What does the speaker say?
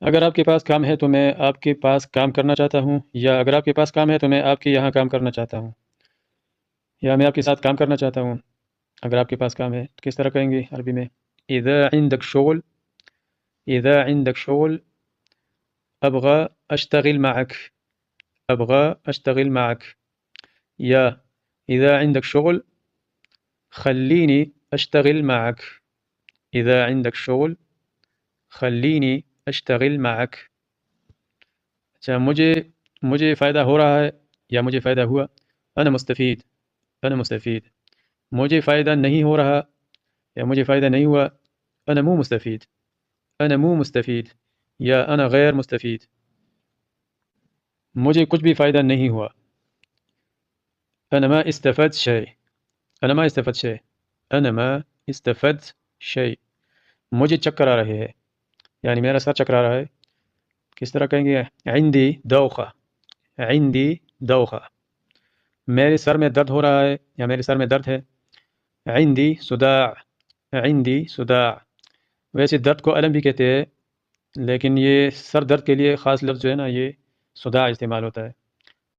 اگر آپ کے پاس کام ہے تو میں آپ کے پاس کام کرنا چاہتا ہوں، یا اگر آپ کے پاس کام ہے تو میں آپ کے یہاں کام کرنا چاہتا ہوں، یا میں آپ کے ساتھ کام کرنا چاہتا ہوں۔ اگر آپ کے پاس کام ہے تو کس طرح کہیں گے عربی میں؟ اذا عندك شغل، اذا عندك شغل ابغى اشتغل معك، ابغى اشتغل معك، یا اذا عندك شغل خليني اشتغل معك، اذا عندك شغل خليني اشتغل معك۔ اچھا، مجھے فائدہ ہو رہا ہے یا مجھے فائدہ ہوا؟ انا مستفید، انا مستفید۔ مجھے فائدہ نہیں ہو رہا یا مجھے فائدہ نہیں ہوا؟ انا مو مستفید، انا مو مستفید، یا انا غیر مستفید۔ مجھے کچھ بھی فائدہ نہیں ہوا، انا ما استفدت شيء، انا ما استفدت شيء، انا ما استفدت شيء۔ مجھے چکر آ رہے ہے، یعنی میرا سر چکرا رہا ہے، کس طرح کہیں گے؟ عندي دوخة، عندي دوخة۔ میرے سر میں درد ہو رہا ہے یا میرے سر میں درد ہے، عندي صداع، عندي صداع۔ ویسے درد کو علم بھی کہتے ہیں، لیکن یہ سر درد کے لیے خاص لفظ جو ہے نا، یہ صداع استعمال ہوتا ہے۔